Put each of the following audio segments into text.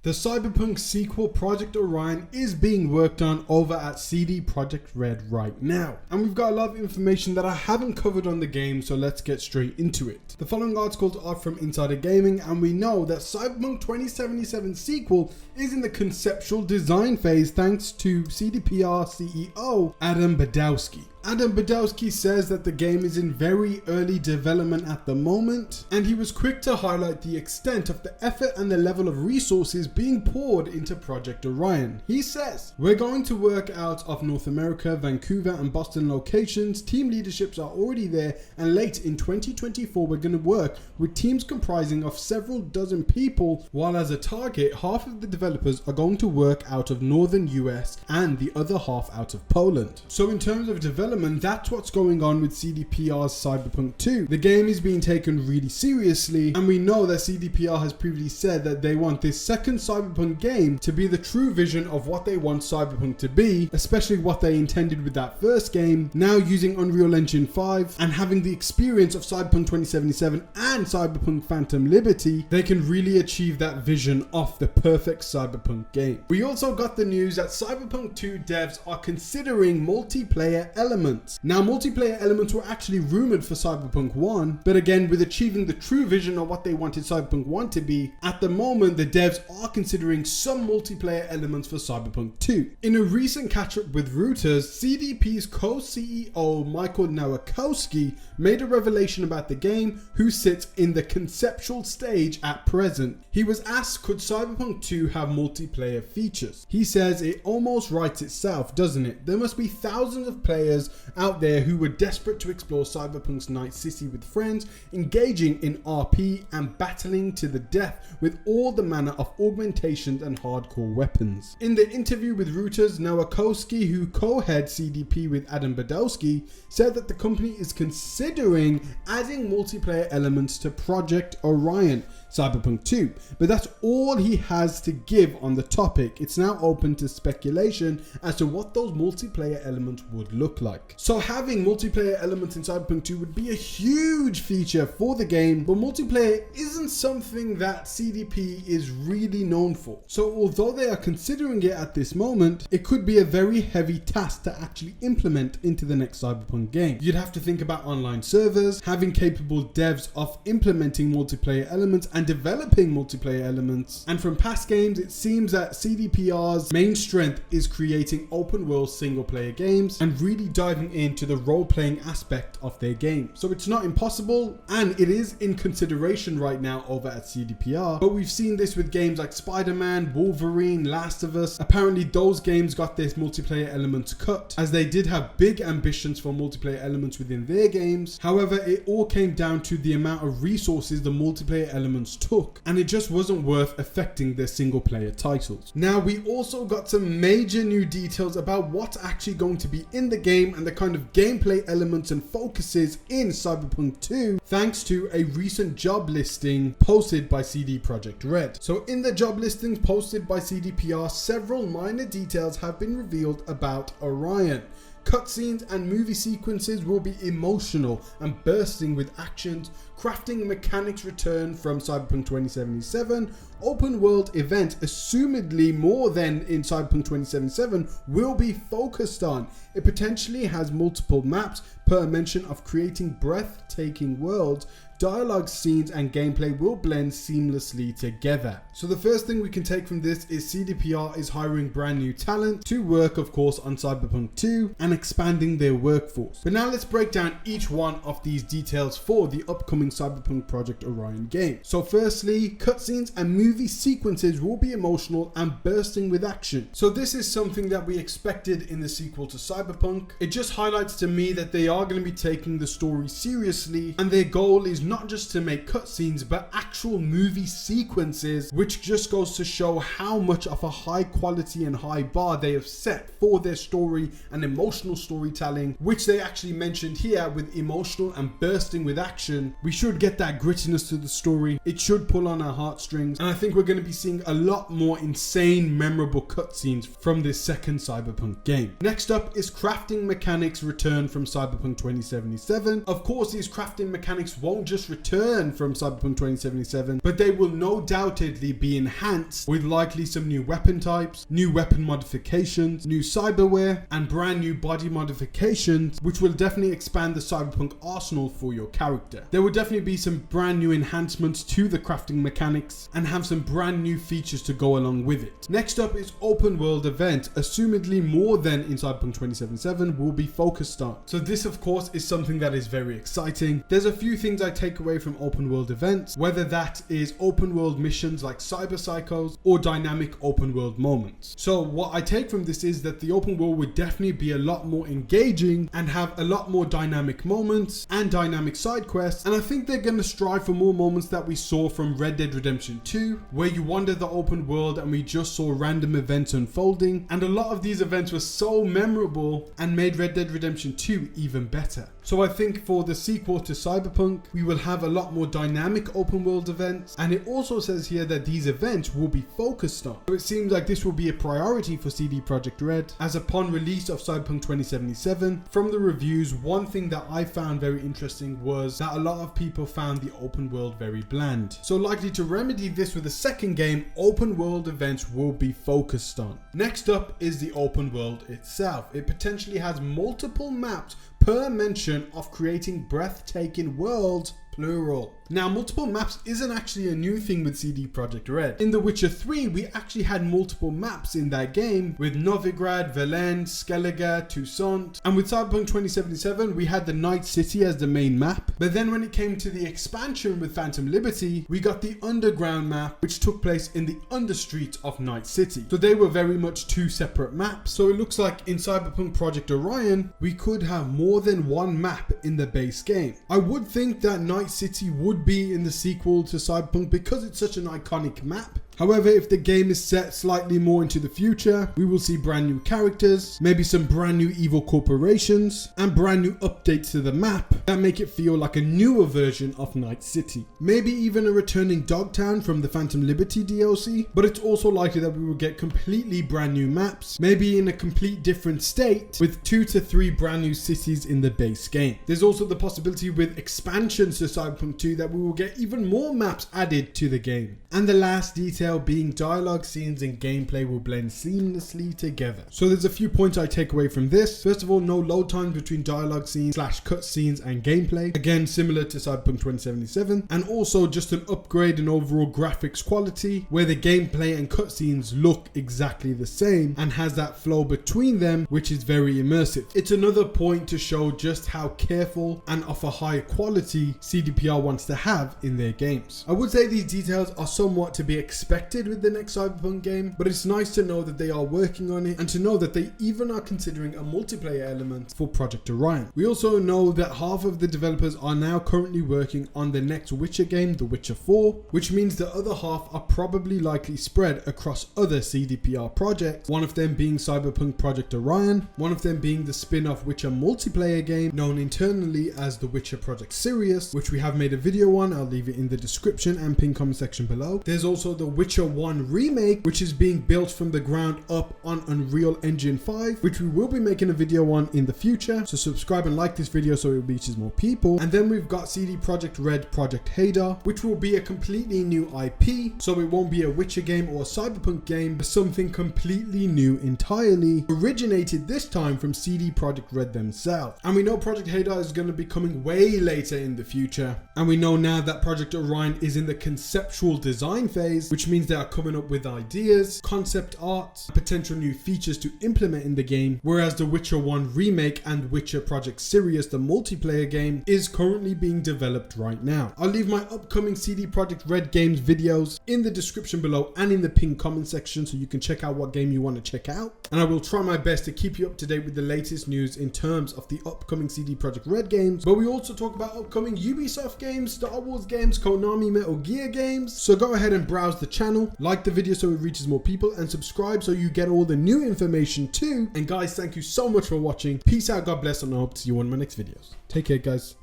The Cyberpunk Sequel Project Orion is being worked on over at CD Projekt Red right now. And we've got a lot of information that I haven't covered on the game, so let's get straight into it. The following articles are from Insider Gaming, and we know that Cyberpunk 2077 Sequel is in the conceptual design phase thanks to CDPR CEO Adam Badowski. Adam Badowski says that the game is in very early development at the moment, and he was quick to highlight the extent of the effort and the level of resources being poured into Project Orion. He says, "We're going to work out of North America, Vancouver and Boston locations. Team leaderships are already there, and late in 2024 we're going to work with teams comprising of several dozen people, while as a target half of the developers are going to work out of northern US and the other half out of Poland." So in terms of development, that's what's going on with CDPR's Cyberpunk 2. The game is being taken really seriously, and we know that CDPR has previously said that they want this second Cyberpunk game to be the true vision of what they want Cyberpunk to be, especially what they intended with that first game. Now using Unreal Engine 5 and having the experience of Cyberpunk 2077 and Cyberpunk Phantom Liberty, they can really achieve that vision of the perfect Cyberpunk game. We also got the news that Cyberpunk 2 devs are considering multiplayer elements. Now, multiplayer elements were actually rumored for Cyberpunk 1, but again, with achieving the true vision of what they wanted Cyberpunk 1 to be, at the moment the devs are considering some multiplayer elements for Cyberpunk 2. In a recent catch-up with Reuters, CDP's co-CEO Michael Nowakowski made a revelation about the game, who sits in the conceptual stage at present. He was asked, could Cyberpunk 2 have multiplayer features? He says, it almost writes itself, doesn't it? There must be thousands of players out there who were desperate to explore Cyberpunk's Night City with friends, engaging in RP and battling to the death with all the manner of augmentations and hardcore weapons. In the interview with Reuters, Nowakowski, who co-heads CDP with Adam Badowski, said that the company is considering adding multiplayer elements to Project Orion, Cyberpunk 2, but that's all he has to give on the topic. It's now open to speculation as to what those multiplayer elements would look like. So having multiplayer elements in Cyberpunk 2 would be a huge feature for the game, but multiplayer isn't something that CDP is really known for. So although they are considering it at this moment, it could be a very heavy task to actually implement into the next Cyberpunk game. You'd have to think about online servers, having capable devs of implementing multiplayer elements and developing multiplayer elements. And from past games, it seems that CDPR's main strength is creating open world single player games and really diving into the role-playing aspect of their game. So it's not impossible, and it is in consideration right now over at CDPR, but we've seen this with games like Spider-Man, Wolverine, Last of Us. Apparently those games got their multiplayer elements cut, as they did have big ambitions for multiplayer elements within their games. However, it all came down to the amount of resources the multiplayer elements took, and it just wasn't worth affecting their single player titles. Now, we also got some major new details about what's actually going to be in the game and the kind of gameplay elements and focuses in Cyberpunk 2, thanks to a recent job listing posted by CD Projekt Red. So in the job listings posted by CDPR, several minor details have been revealed about Orion. Cutscenes and movie sequences will be emotional and bursting with actions. Crafting mechanics return from Cyberpunk 2077. Open world events, assumedly more than in Cyberpunk 2077, will be focused on. It potentially has multiple maps per mention of creating breathtaking worlds. Dialogue scenes and gameplay will blend seamlessly together. So the first thing we can take from this is CDPR is hiring brand new talent to work, of course, on Cyberpunk 2 and expanding their workforce. But now let's break down each one of these details for the upcoming Cyberpunk Project Orion game. So firstly, cutscenes and movie sequences will be emotional and bursting with action. So this is something that we expected in the sequel to Cyberpunk. It just highlights to me that they are going to be taking the story seriously, and their goal is not just to make cutscenes but actual movie sequences, which just goes to show how much of a high quality and high bar they have set for their story and emotional storytelling, which they actually mentioned here with emotional and bursting with action. We should get that grittiness to the story. It should pull on our heartstrings, and I think we're going to be seeing a lot more insane, memorable cutscenes from this second Cyberpunk game. Next up is crafting mechanics return from Cyberpunk 2077. Of course, these crafting mechanics won't just just return from Cyberpunk 2077, but they will no doubtedly be enhanced with likely some new weapon types, new weapon modifications, new cyberware, and brand new body modifications, which will definitely expand the Cyberpunk arsenal for your character. There will definitely be some brand new enhancements to the crafting mechanics and have some brand new features to go along with it. Next up is open world events, assumedly more than in Cyberpunk 2077 will be focused on. So this of course is something that is very exciting. There's a few things I take away from open world events, whether that is open world missions like Cyber Psychos or dynamic open world moments. So what I take from this is that the open world would definitely be a lot more engaging and have a lot more dynamic moments and dynamic side quests, and I think they're going to strive for more moments that we saw from Red Dead Redemption 2, where you wander the open world and we just saw random events unfolding, and a lot of these events were so memorable and made Red Dead Redemption 2 even better. So I think for the sequel to Cyberpunk, we will have a lot more dynamic open world events, and it also says here that these events will be focused on. So it seems like this will be a priority for CD Projekt Red, as upon release of Cyberpunk 2077, from the reviews, one thing that I found very interesting was that a lot of people found the open world very bland. So likely to remedy this with a second game, open world events will be focused on. Next up is the open world itself. It potentially has multiple maps per mention of creating breathtaking worlds, plural. Now, multiple maps isn't actually a new thing with CD Projekt Red. In The Witcher 3, we actually had multiple maps in that game with Novigrad, Velen, Skellige, Toussaint, and with Cyberpunk 2077, we had the Night City as the main map. But then when it came to the expansion with Phantom Liberty, we got the underground map, which took place in the understreet of Night City. So they were very much two separate maps. So it looks like in Cyberpunk Project Orion, we could have more than one map in the base game. I would think that Night City would be in the sequel to Cyberpunk because it's such an iconic map. However, if the game is set slightly more into the future, we will see brand new characters, maybe some brand new evil corporations, and brand new updates to the map that make it feel like a newer version of Night City. Maybe even a returning Dogtown from the Phantom Liberty DLC, but it's also likely that we will get completely brand new maps, maybe in a complete different state, with 2 to 3 brand new cities in the base game. There's also the possibility with expansions to Cyberpunk 2 that we will get even more maps added to the game. And the last detail being dialogue scenes and gameplay will blend seamlessly together. So there's a few points I take away from this. First of all, no load times between dialogue scenes / cutscenes and gameplay. Again, similar to Cyberpunk 2077. And also just an upgrade in overall graphics quality where the gameplay and cutscenes look exactly the same and has that flow between them, which is very immersive. It's another point to show just how careful and of a high quality CDPR wants to have in their games. I would say these details are somewhat to be expected with the next Cyberpunk game, but it's nice to know that they are working on it and to know that they even are considering a multiplayer element for Project Orion. We also know that half of the developers are now currently working on the next Witcher game, The Witcher 4, which means the other half are probably likely spread across other CDPR projects, one of them being Cyberpunk Project Orion, one of them being the spin-off Witcher multiplayer game known internally as The Witcher Project Sirius, which we have made a video on. I'll leave it in the description and pinned comment section below. There's also the Witcher 1 remake, which is being built from the ground up on Unreal Engine 5, which we will be making a video on in the future. So subscribe and like this video so it reaches more people. And then we've got CD Projekt Red Project Hadar, which will be a completely new IP. So it won't be a Witcher game or a Cyberpunk game, but something completely new entirely, originated this time from CD Projekt Red themselves. And we know Project Hadar is going to be coming way later in the future. And we know now that Project Orion is in the conceptual design phase, which means they are coming up with ideas, concept art, potential new features to implement in the game, whereas the Witcher 1 remake and Witcher Project Sirius, the multiplayer game, is currently being developed right now. I'll leave my upcoming CD Projekt Red games videos in the description below and in the pinned comment section so you can check out what game you want to check out. And I will try my best to keep you up to date with the latest news in terms of the upcoming CD Projekt Red games, but we also talk about upcoming Ubisoft games, Star Wars games, Konami Metal Gear games. So go ahead and browse the channel, like the video so it reaches more people, and subscribe so you get all the new information too. And guys, thank you so much for watching. Peace out, God bless, and I hope to see you on my next videos. Take care, guys.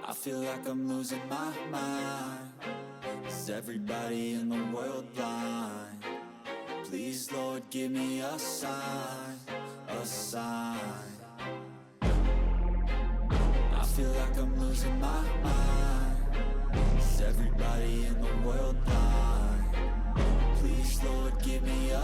I feel like I'm losing my mind. Is everybody in the world blind? Please, Lord, give me a sign, a sign. I feel like I'm losing my mind. Is everybody in the world blind? Please, Lord, give me a